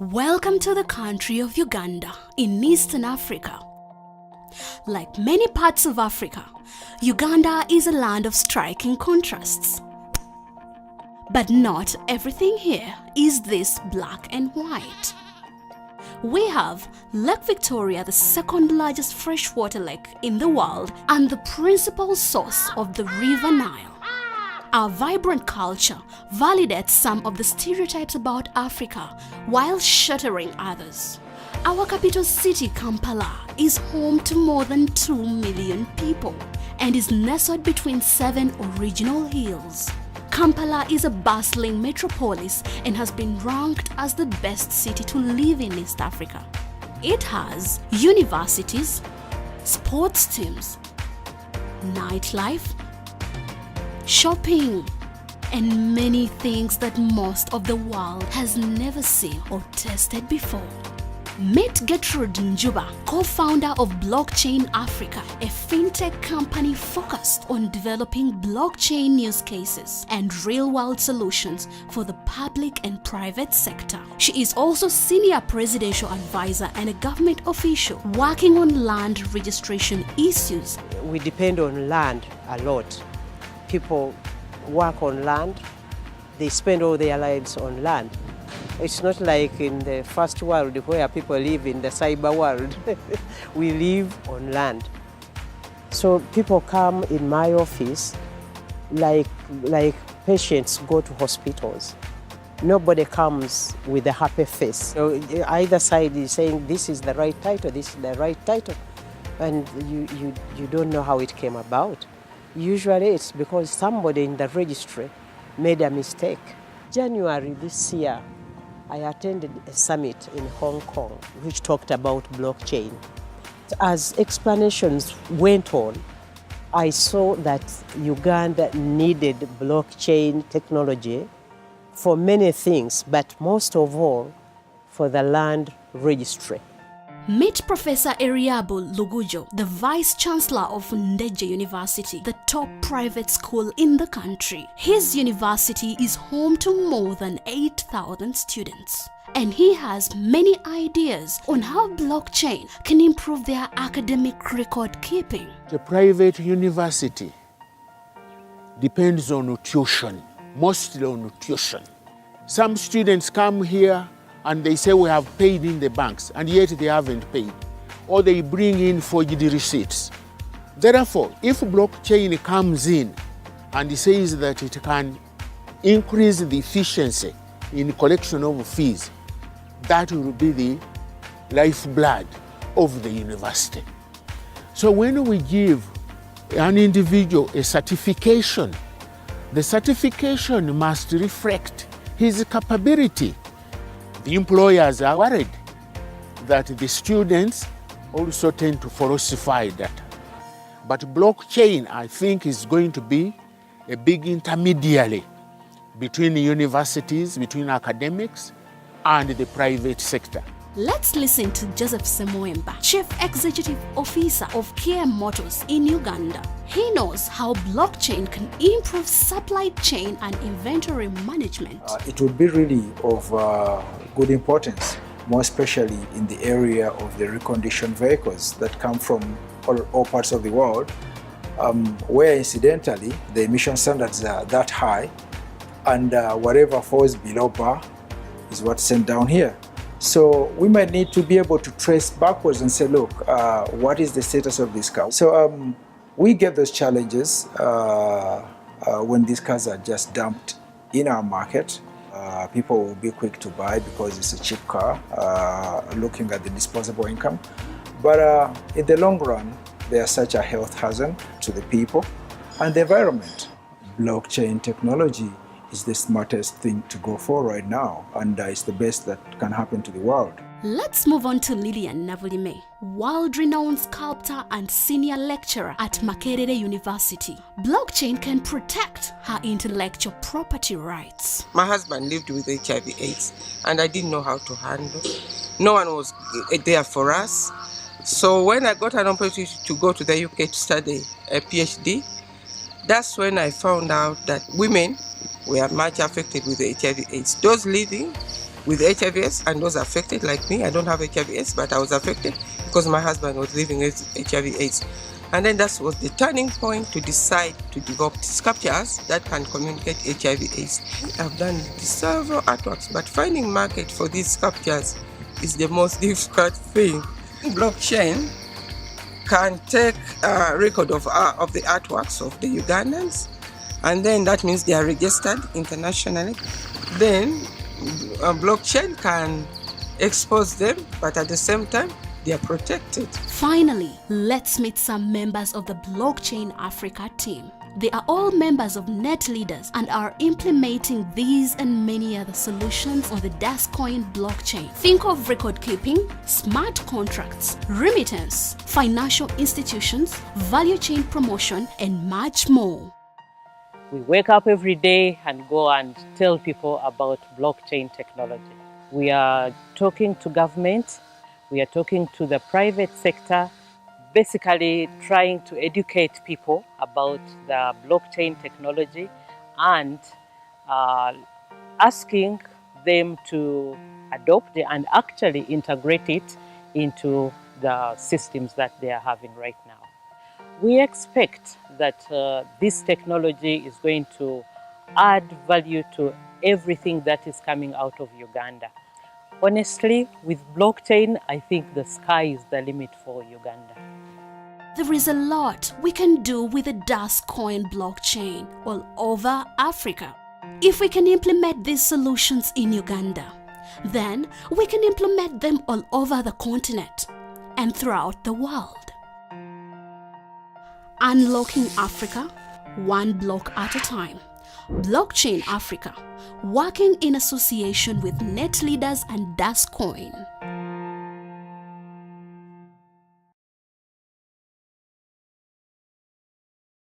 Welcome to the country of Uganda in Eastern Africa. Like many parts of Africa, Uganda is a land of striking contrasts. But not everything here is this black and white. We have Lake Victoria, the second largest freshwater lake in the world and the principal source of the River Nile. Our vibrant culture validates some of the stereotypes about Africa while shattering others. Our capital city, Kampala, is home to more than 2 million people and is nestled between 7 original hills. Kampala is a bustling metropolis and has been ranked as the best city to live in East Africa. It has universities, sports teams, nightlife, shopping, and many things that most of the world has never seen or tasted before. Meet Gertrude Njuba, co-founder of Blockchain Africa, a fintech company focused on developing blockchain use cases and real-world solutions for the public and private sector. She is also senior presidential advisor and a government official working on land registration issues. We depend on land a lot. People work on land, they spend all their lives on land. It's not like in the first world where people live in the cyber world. We live on land. So people come in my office like patients go to hospitals. Nobody comes with a happy face. So either side is saying this is the right title, this is the right title. And you don't know how it came about. Usually it's because somebody in the registry made a mistake. January this year, I attended a summit in Hong Kong which talked about blockchain. As explanations went on, I saw that Uganda needed blockchain technology for many things, but most of all for the land registry. Meet Professor Eriabu Lugujo, the Vice Chancellor of Ndeje University, the top private school in the country. His university is home to more than 8,000 students. And he has many ideas on how blockchain can improve their academic record keeping. The private university depends on tuition, mostly on tuition. Some students come here and they say we have paid in the banks, and yet they haven't paid. Or they bring in forged receipts. Therefore, if blockchain comes in and says that it can increase the efficiency in collection of fees, that will be the lifeblood of the university. So when we give an individual a certification, the certification must reflect his capability. The employers are worried that the students also tend to falsify data. But blockchain, I think, is going to be a big intermediary between universities, between academics, and the private sector. Let's listen to Joseph Semoemba, Chief Executive Officer of Kia Motors in Uganda. He knows how blockchain can improve supply chain and inventory management. It would be really of good importance, more especially in the area of the reconditioned vehicles that come from all parts of the world, where incidentally the emission standards are that high, and whatever falls below bar is what's sent down here. So we might need to be able to trace backwards and say, look, what is the status of this car? So we get those challenges when these cars are just dumped in our market. People will be quick to buy because it's a cheap car, looking at the disposable income. But in the long run, they are such a health hazard to the people and the environment. Blockchain technology is the smartest thing to go for right now, and it's the best that can happen to the world. Let's move on to Lillian Navulime, world-renowned sculptor and senior lecturer at Makerere University. Blockchain can protect her intellectual property rights. My husband lived with HIV/AIDS, and I didn't know how to handle. No one was there for us. So when I got an opportunity to go to the UK to study a PhD, that's when I found out that women were much affected with HIV/AIDS. Those living with HIV/AIDS, and those affected like me. I don't have HIV/AIDS, but I was affected because my husband was living with HIV/AIDS. And then that was the turning point to decide to develop sculptures that can communicate HIV/AIDS. I've done several artworks, but finding market for these sculptures is the most difficult thing. Blockchain can take a record of the artworks of the Ugandans, and then that means they are registered internationally. Then blockchain can expose them, but at the same time, they are protected. Finally, let's meet some members of the Blockchain Africa team. They are all members of NetLeaders and are implementing these and many other solutions on the Dascoin blockchain. Think of record keeping, smart contracts, remittance, financial institutions, value chain promotion, and much more. We wake up every day and go and tell people about blockchain technology. We are talking to government, we are talking to the private sector, basically trying to educate people about the blockchain technology and asking them to adopt it and actually integrate it into the systems that they are having right now. We expect that this technology is going to add value to everything that is coming out of Uganda. Honestly, with blockchain, I think the sky is the limit for Uganda. There is a lot we can do with the Dascoin blockchain all over Africa. If we can implement these solutions in Uganda, then we can implement them all over the continent and throughout the world. Unlocking Africa, one block at a time. Blockchain Africa, working in association with NetLeaders and Dascoin.